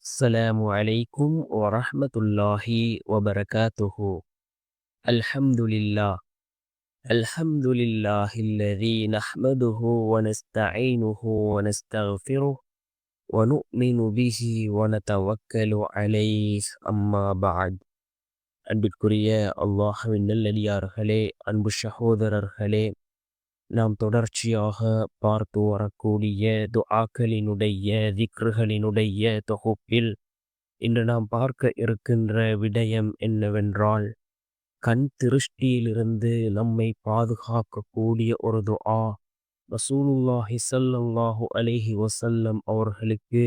السلام عليكم ورحمة الله وبركاته. الحمد لله. الحمد لله الذي نحمده ونستعينه ونستغفره ونؤمن به ونتوكل عليه. أما بعد. அன்பிற்குரிய அல்லாஹ்வின் நல்லடியார்களே, அன்பு சகோதரர்களே, நாம் தொடர்ச்சியாக பார்த்து வரக்கூடிய துஆக்களினுடைய திக்ருகளினுடைய தொகுப்பில் இன்று நாம் பார்க்க இருக்கின்ற விடயம் என்னவென்றால், கண் திருஷ்டியிலிருந்து நம்மை பாதுகாக்கக்கூடிய ஒரு துஆ. ரசூலுல்லாஹி ஸல்லல்லாஹு அலைஹி வஸல்லம் அவர்களுக்கு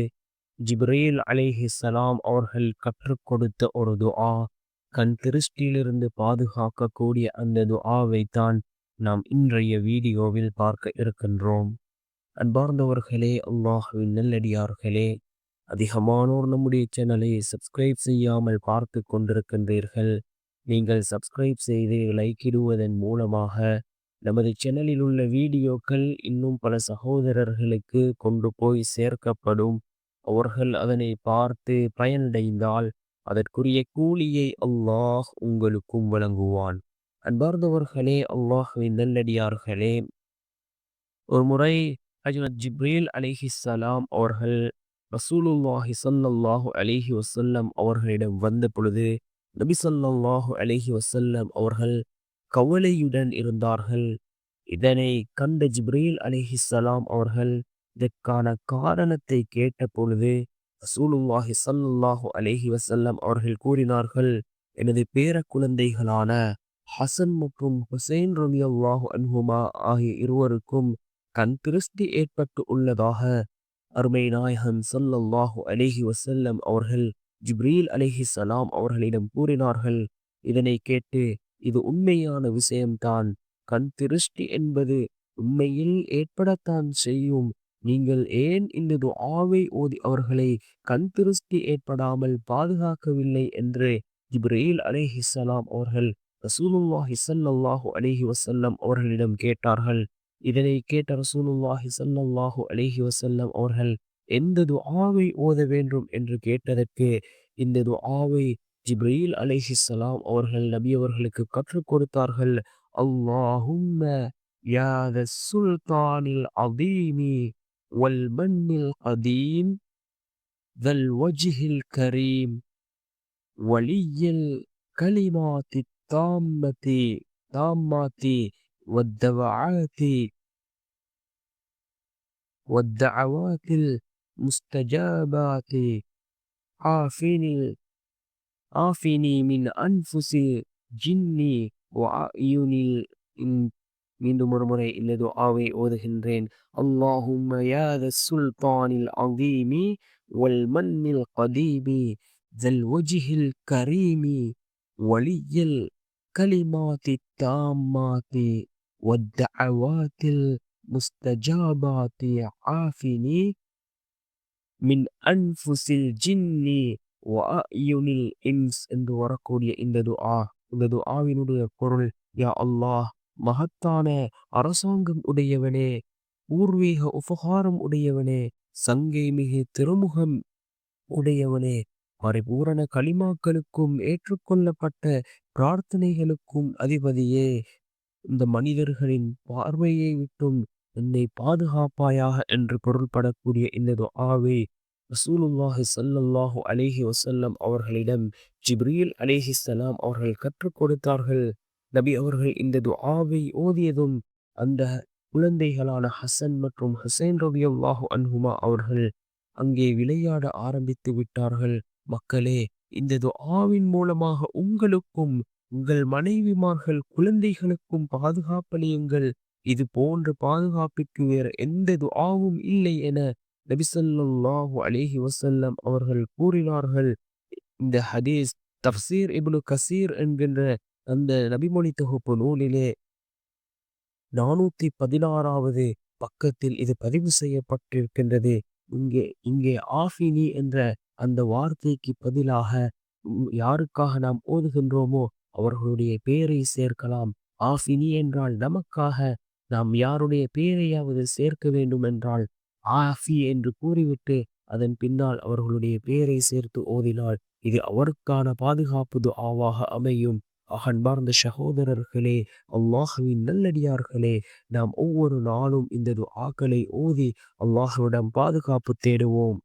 ஜிப்ரீல் அலைஹிஸ்ஸலாம் அவர்கள் கற்றுக் கொடுத்த ஒரு துஆ. கண் திருஷ்டியிலிருந்து பாதுகாக்கக்கூடிய அந்த துஆவை தான் நாம் இன்றைய வீடியோவில் பார்க்க இருக்கின்றோம். அன்பார்ந்தவர்களே, அல்லாஹ்வின் நல்லடியார்களே, அதிகமானோர் நம்முடைய சேனலை சப்ஸ்கிரைப் செய்யாமல் பார்த்து கொண்டிருக்கின்றீர்கள். நீங்கள் சப்ஸ்கிரைப் செய்து லைக் இடுவதன் மூலமாக நமது சேனலில் உள்ள வீடியோக்கள் இன்னும் பல சகோதரர்களுக்கு கொண்டு போய் சேர்க்கப்படும். அவர்கள் அதனை பார்த்து பயனடைந்தால் அதற்குரிய கூலியை அல்லாஹ் உங்களுக்கும் வழங்குவான். அன்பார்ந்தவர்களே, அல்லாஹ்வின் நல்லடியார்களே, ஒரு முறை ஹஜ்ரத் ஜிப்ரீல் அலைஹிஸ்ஸலாம் அவர்கள் ரசூலுல்லாஹி ஸல்லல்லாஹு அலைஹி வஸல்லம் அவர்களிடம் வந்த பொழுது நபி ஸல்லல்லாஹு அலைஹி வஸல்லம் அவர்கள் கவலையுடன் இருந்தார்கள். இதனை கண்ட ஜிப்ரீல் அலைஹிஸ்ஸலாம் அவர்கள் இதற்கான காரணத்தை கேட்ட பொழுது ரசூலுல்லாஹி ஸல்லல்லாஹு அலைஹி வஸல்லம் அவர்கள் கூறினார்கள், எனது பேர குழந்தைகளான ஹசன் மற்றும் ஹுசைன் ரலியல்லாஹு அன்ஹுமா ஆகிய இருவருக்கும் கண் திருஷ்டி ஏற்பட்டு உள்ளதாக அருமை நாயகம் ஸல்லல்லாஹு அலைஹி வஸல்லம் அவர்கள் ஜிப்ரீல் அலைஹிஸ்ஸலாம் அவர்களிடம் கூறினார்கள். இதனை கேட்டு, இது உண்மையான விஷயம்தான், கண் திருஷ்டி என்பது உண்மையில் ஏற்படத்தான் செய்யும். நீங்கள் ஏன் இந்த துஆவை ஓதி அவர்களை கண் திருஷ்டி ஏற்படாமல் பாதுகாக்கவில்லை என்று ஜிப்ரீல் அலைஹிஸ்ஸலாம் அவர்கள் ரசூலுல்லாஹி ஸல்லல்லாஹு அலைஹி வஸல்லம் அவர்களிடம் கேட்டார்கள். இதனை கேட்ட ரசூலுல்லாஹி ஸல்லல்லாஹு அலைஹி வஸல்லம் அவர்கள் எந்த துஆவை ஓத வேண்டும் என்று கேட்டதற்கு, இந்த துஆவை ஜிப்ரீல் அலைஹிஸ்ஸலாம் அவர்கள் நபி அவர்களுக்கு கற்றுக் கொடுத்தார்கள். அல்லாஹும்ம யா தஸ் சுல்தானில் அதீமி வல் மன்னில் கதீம் தல் வஜ்ஹில் கரீம் வலியில் கலிமாத்தி தாம்மதி தாம்மாத்தி வத்தவஆத்தி والدعوات المستجابات عافني عافني من أنفس الجن وأعين மீண்டும் ஒரு முறை இந்த துஆவை ஓதுகின்றேன். அல்லாஹும்ம யா தஸ் சுல்தானில் அதீமி வல் மன்னில் கதீமி தல் வஜ்ஹில் கரீமி வலியில் கலிமாத்தி தாம்மாத்தி வத்தஅவாத்தில் முஸ்தஜாபாத்தி ஆஃபினி மின் அன்ஃபுசில் ஜின்னி வஅயுனில் இன்ஸ் என்று வரக்கூடிய இந்த துஆ. இந்த துஆவினுடைய பொருள், யா அல்லாஹ், மகத்தான அரசாங்கம் உடையவனே, பூர்வீக உபகாரம் உடையவனே, சங்கை மிகு திருமுகம் உடையவனே, பரிபூரண கலிமாக்களுக்கும் ஏற்றுக்கொள்ளப்பட்ட பிரார்த்தனைகளுக்கும் அதிபதியே, இந்த மனிதர்களின் பார்வையை விட்டும் என்னை பாதுகாப்பாயாக என்று பொருள்படக்கூடிய இந்த துஆவை ரசூலுல்லாஹி ஸல்லல்லாஹு அலைஹி வஸல்லம் அவர்களிடம் ஜிப்ரீல் அலைஹிஸ்ஸலாம் அவர்கள் கற்றுக் கொடுத்தார்கள். நபி அவர்கள் இந்த துஆவை ஓதியதும் அந்த குழந்தைகளான ஹசன் மற்றும் ஹுசைன் ரலியல்லாஹு அன்ஹுமா அவர்கள் அங்கே விளையாட ஆரம்பித்து விட்டார்கள். மக்களே, இந்த துஆவின் மூலமாக உங்களுக்கும் உங்கள் மனைவிமார்கள் குழந்தைகளுக்கும் பாதுகாப்பளியுங்கள். இது போன்ற பாதுகாப்பிற்கு வேறு எந்த துஆவும் இல்லை என நபி ஸல்லல்லாஹு அலைஹி வஸல்லம் அவர்கள் கூறினார்கள். இந்த ஹதீஸ் தஃப்சீர் இப்னு கசீர் என்கின்ற அந்த நபிமொழி தொகுப்பு நூலிலே 416வது பக்கத்தில் இது பதிவு செய்யப்பட்டிருக்கின்றது. இங்கே இங்கே ஆஃபினி என்ற அந்த வார்த்தைக்கு பதிலாக யாருக்காக நாம் ஓதுகின்றோமோ அவர்களுடைய பெயரை சேர்க்கலாம். ஆஃபினி என்றால் நமக்காக நாம் யாருடைய பெயரையாவது சேர்க்க வேண்டும் என்றால் ஆஃபி என்று கூறிவிட்டு அதன் பின்னால் அவர்களுடைய பெயரை சேர்த்து ஓதினால் இது அவருக்கான பாதுகாப்பு துஆவாக அமையும். அன்பார்ந்த சகோதரர்களே, அல்லாஹுவின் நல்லடியார்களே, நாம் ஒவ்வொரு நாளும் இந்த துஆக்களை ஓதி அல்லாஹ்விடம் பாதுகாப்பு தேடுவோம்.